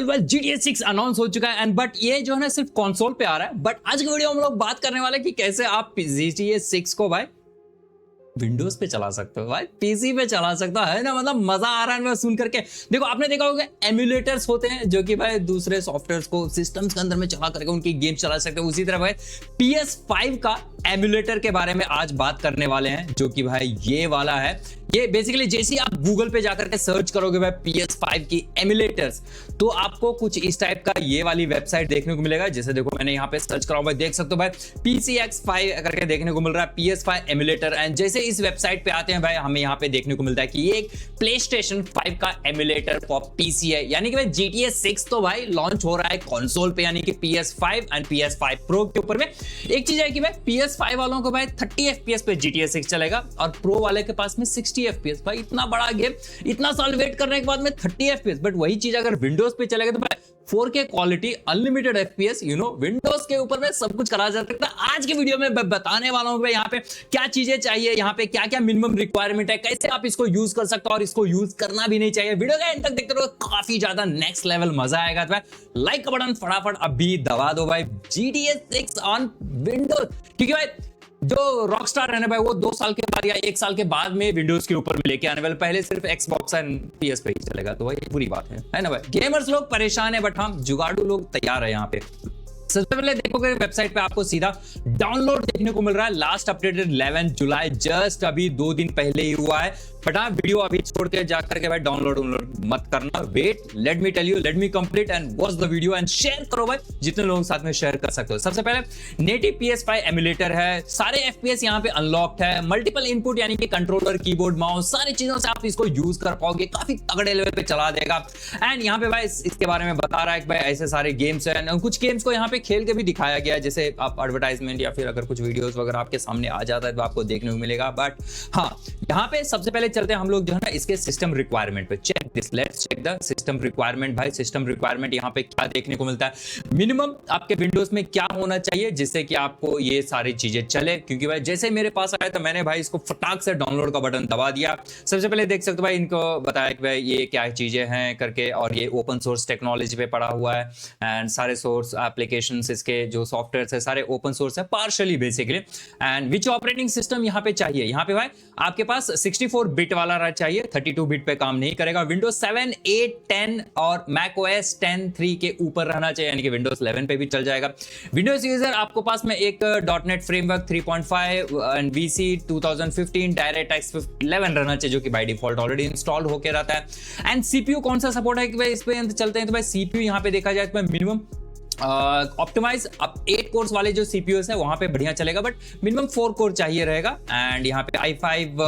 GTA 6 announce हो चुका है एंड बट ये जो है ना सिर्फ कंसोल पे आ रहा है। बट आज की वीडियो हम लोग बात करने वाले कि कैसे आप GTA 6 को भाई विंडोज पे चला सकते हो, भाई पीसी पे चला सकता है ना। मतलब मजा आ रहा है मैं सुन करके। देखो आपने देखा होगा एम्यूलेटर्स होते हैं जो कि भाई दूसरे सॉफ्टवेयर्स को सिस्टम्स के अंदर में चला करके उनकी गेम चला सकते हो। उसी तरह भाई PS5 का एम्यूलेटर के बारे में आज बात करने वाले हैं, जो कि भाई ये वाला है। ये बेसिकली जैसे ही आप गूगल पे जाकर के सर्च करोगे भाई PS5 की एम्यूलेटर्स, तो आपको कुछ इस टाइप का ये वाली वेबसाइट देखने को मिलेगा। जैसे देखो मैंने यहाँ पे सर्च करा भाई, देख सकते हो भाई PCX5 करके देखने को मिल रहा है PS5 एम्यूलेटर। एंड जैसे इस वेबसाइट पे आते हैं भाई, हमें यहाँ पे देखने को मिलता है कि ये एक PlayStation 5 का एम्यूलेटर फॉर PC है। यानी कि भाई GTA 6 तो भाई लॉन्च हो रहा है कंसोल पे, यानी कि PS5 एंड PS5 Pro के ऊपर में। एक चीज है कि भाई PS5 वालों को भाई 30 FPS पे GTA 6 चलेगा और Pro वाले के पास में 60 FPS। भाई इतना बड़ा गेम, इतना साल वेट करने के बाद में 30 FPS। बट वही चीज अगर विंडोज पे चलेगा तो भाई 4K quality, unlimited FPS, Windows के ऊपर में सब कुछ करा जा सकता है। आज की वीडियो में बताने वाला हूं यहाँ पे क्या चीजें चाहिए, यहाँ पे क्या क्या मिनिमम रिक्वायरमेंट है, कैसे आप इसको यूज कर सकते हो और इसको यूज करना भी नहीं चाहिए। वीडियो का एंड तक देखते रहो, काफी ज्यादा नेक्स्ट लेवल मजा आएगा। तो भाई लाइक का बटन फटाफट अभी दबा दो भाई, GTA 6 ऑन विंडोज। क्योंकि भाई जो रॉकस्टार है ना भाई, वो 2 साल के बाद या 1 साल के बाद में विंडोज के ऊपर में लेके आने वाले, पहले सिर्फ Xbox एंड PS पे ही चलेगा। तो भाई बुरी बात है ना भाई। गेमर्स लोग परेशान है बट हम जुगाड़ू लोग तैयार है यहाँ पे। सबसे पहले देखोगे वेबसाइट पे आपको सीधा डाउनलोड देखने को मिल रहा है। लास्ट अपडेटेड 11 जुलाई, जस्ट अभी 2 दिन पहले ही हुआ है। बट हाँ, वीडियो अभी छोड़ के जाकर के भाई डाउनलोड मत करना, wait, let me tell you, let me complete and watch the video and share करो भाई, जितने लोगों के साथ में शेयर कर सकते हो। सबसे पहले नेटिव PS5 एम्यूलेटर है, सारे FPS यहाँ पे अनलॉक्ड है, मल्टीपल इनपुट यानी कि कंट्रोलर, कीबोर्ड, माउस, सारी चीजों से आप इसको यूज कर पाओगे, काफी तगड़े लेवल पे चला देगा। एंड यहाँ पे भाई इसके बारे में बता रहा है कि भाई ऐसे सारे गेम्स है, कुछ गेम्स को यहाँ पे खेल के भी दिखाया गया है। जैसे आप एडवर्टाइजमेंट या फिर अगर कुछ वीडियोस वगैरह आपके सामने आ जाता है तो आपको देखने को मिलेगा। बट हाँ, यहाँ पे सबसे पहले चलते हैं हम लोग जो है ना इसके सिस्टम रिक्वायरमेंट पे। Check this, let's check the system requirement. भाई सिस्टम रिक्वायरमेंट यहाँ पे क्या देखने को मिलता है, मिनिमम आपके विंडोज में क्या होना चाहिए जिससे कि आपको ये सारी चीजें चले। क्योंकि भाई जैसे मेरे पास आया तो मैंने भाई इसको फटाक से डाउनलोड का बटन दबा दिया। सबसे पहले देख सकते हो भाई, इनको बताया कि भाई ये क्या चीजें हैं करके, और ये ओपन सोर्स टेक्नोलॉजी पे पड़ा हुआ है। एंड सारे सोर्स एप्लीकेशंस, इसके जो सॉफ्टवेयर है सारे ओपन सोर्स है partially basically. And which operating system यहाँ पे चाहिए, यहाँ पे भाई आपके पास 64 बिट वाला रहना चाहिए, 32 बिट पे काम नहीं करेगा। विंडोज 7, 8, 10 और macOS 10.3 के ऊपर रहना चाहिए, यानी कि विंडोज 11 पे भी चल जाएगा। विंडोज यूजर आपको पास में एक .NET framework 3.5 and VC 2015 DirectX 11 रहना चाहिए, जो कि बाय डिफॉल्ट ऑलरेडी इंस्टॉल होके रहता है। एंड सीपीयू कौन सा सपोर्ट है कि भाई इस पे चलते हैं तो भाई सीपीयू यहाँ पे देखा जाए तो मिनिमम ऑप्टिमाइज अब 8 कोर्स वाले जो सीपीयूस है वहां पे बढ़िया चलेगा, बट मिनिमम 4 कोर चाहिए रहेगा। एंड यहाँ पे i5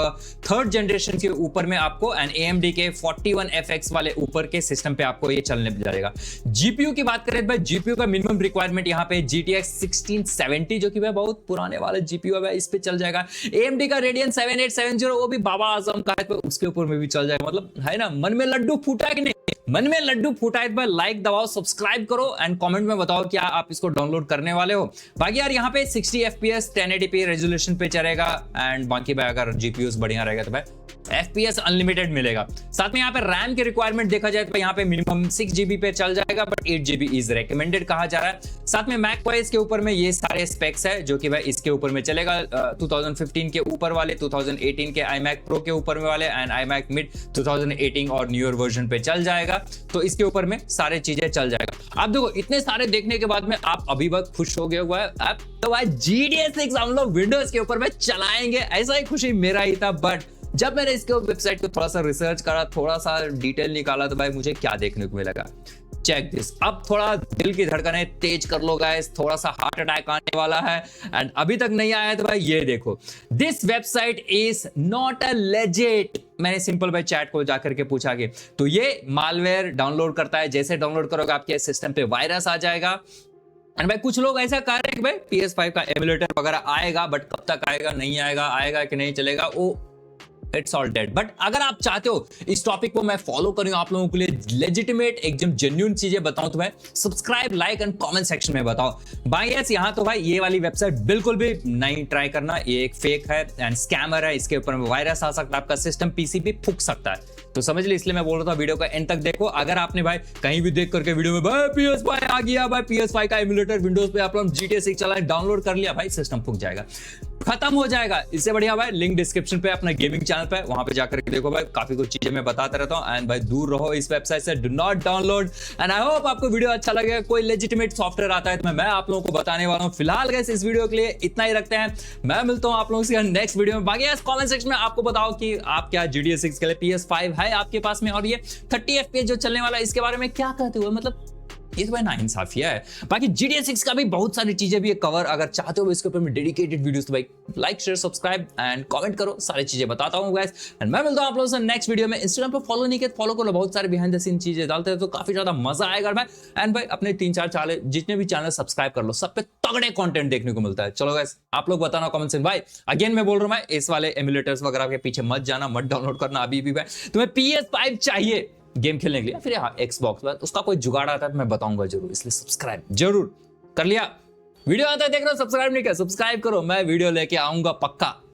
थर्ड जनरेशन के ऊपर में आपको एंड AMD के 41FX वाले ऊपर के सिस्टम पे आपको ये चलने जाएगा। जीपीयू की बात करें भाई, जीपीयू का मिनिमम रिक्वायरमेंट यहाँ पे GTX 1670, जो कि भाई बहुत पुराने वाला जीपीयू है, इस पे चल जाएगा। AMD का Radeon 7870, वो भी बाबा आजम का है, उसके ऊपर में भी चल जाएगा। मतलब है ना, मन में लड्डू फूटा है कि नहीं, मन में लड्डू फूटा है तो लाइक दबाओ, सब्सक्राइब करो एंड कमेंट में बताओ क्या आप इसको डाउनलोड करने वाले हो। बाकी यार यहाँ पे 60 FPS 1080p रेजोल्यूशन पे चलेगा। एंड बाकी भाई अगर जीपीयूस बढ़िया रहेगा तो भाई FPS अनलिमिटेड मिलेगा। साथ में यहाँ पे रैम की रिक्वायरमेंट देखा जाए तो यहाँ पे मिनिमम 6 GB पे चल जाएगा, बट 8 GB इज रेकमेंडेड कहा जा रहा है। साथ में macOS के ऊपर में ये सारे स्पेक्स है जो कि भाई इसके ऊपर में चलेगा। 2015 के ऊपर वाले, 2018 के iMac Pro के ऊपर में वाले एंड iMac Mid 2018 और न्यूअर वर्जन पे चल जाएगा। तो इसके ऊपर में सारे चीजें चल जाएगा। आप देखो इतने सारे देखने के बाद में आप अभी बहुत खुश हो गए हुआ है आप तो भाई GTA 6 हम लोग विंडोज के ऊपर में चलाएंगे, ऐसा ही खुशी मेरा ही था। बट जब मैंने इसके वेबसाइट को थोड़ा सा रिसर्च करा, थोड़ा सा डिटेल निकाला, तो भाई मुझे क्या देखने को मिलेगा, चेक दिस। अब थोड़ा दिल की धड़कनें तेज कर लो गाइस, थोड़ा सा हार्ट अटैक आने वाला है। एंड अभी तक नहीं आया है तो भाई ये देखो, this website is not a legit. मैंने सिंपल भाई चैट को जाकर के पूछा कि तो ये मालवेयर डाउनलोड करता है, जैसे डाउनलोड करोगे आपके सिस्टम पे वायरस आ जाएगा। एंड भाई कुछ लोग ऐसा कह रहे हैं कि भाई PS5 का एम्यूलेटर वगैरह आएगा, बट कब तक आएगा, नहीं आएगा, आएगा कि नहीं चलेगा, वो इट्स ऑल डेड। बट अगर आप चाहते हो इस टॉपिक को मैं फॉलो करूं, आप लोगों के लिए लेजिटिमेट एकदम जेन्युइन चीजें बताऊं, तो भाई subscribe, like and comment section में बताओ। भाई यस, यहाँ तो भाई ये वाली वेबसाइट बिल्कुल भी नहीं ट्राई करना, ये एक फेक है एंड स्कैमर है, इसके ऊपर वायरस आ सकता है, आपका सिस्टम पीसी पे फूक सकता है। तो समझ ली, इसलिए मैं बोल रहा था वीडियो का एंड तक देखो। अगर आपने भाई कहीं भी देख करके वीडियो में भाई PS5 आ गया, भाई PS5 का एमुलेटर विंडोज पे आप लोग GTA 6 चला डाउनलोड कर लिया, भाई सिस्टम फूक जाएगा, खत्म हो जाएगा। इससे बढ़िया भाई लिंक डिस्क्रिप्शन पे अपना गेमिंग चैनल पे, वहां पे जाकर के देखो भाई, काफी कुछ चीजें मैं बताता रहता हूं। एंड भाई दूर रहो इस वेबसाइट से, do not download. And I hope आपको वीडियो अच्छा लगेगा। कोई लेजिटिमेट सॉफ्टवेयर आता है तो मैं आप लोगों को बताने वाला हूं। फिलहाल गाइस इस वीडियो के लिए इतना ही रखते हैं, मैं मिलता हूं आप लोगों से नेक्स्ट वीडियो में। बाकी कमेंट सेक्शन में आपको बताओ कि आप क्या GTA 6 के लिए PS5 है आपके पास में, और ये 30 FPS जो चलने वाला है इसके बारे में क्या कहते हो, मतलब ये तो भाई नाइंसाफिया है। बाकी GTA 6 का भी बहुत सारी चीजें भी कवर, अगर चाहते हो इसके ऊपर में डेडिकेटेड वीडियोस, तो भाई like share subscribe and comment करो, सारी चीजें बताता हूँ गाइस। एंड मैं मिलता हूँ आप लोगों से नेक्स्ट वीडियो में। इंस्टाग्राम पे फॉलो नहीं किया फॉलो करो, बहुत सारे बिहाइंड द सीन चीजें डालते हैं तो काफी ज्यादा मजा आएगा भाई। एंड भाई अपने 3-4 चैनल जितने भी चैनल सब्सक्राइब कर लो, सब पे तगड़े कंटेंट देखने को मिलता है। चलो गाइस आप लोग बताना कमेंट से भाई। अगेन मैं बोल रहा हूँ भाई, इस वाले एमुलेटर्स वगैरह के पीछे मत जाना, मत डाउनलोड करना अभी भी भाई। तुम्हें PS5 चाहिए गेम खेलने के लिए, फिर हाँ Xbox पर उसका कोई जुगाड़ आता है तो मैं बताऊंगा जरूर, इसलिए सब्सक्राइब जरूर कर लिया। वीडियो आता है देख रहे हो, सब्सक्राइब नहीं किया सब्सक्राइब करो, मैं वीडियो लेके आऊंगा पक्का।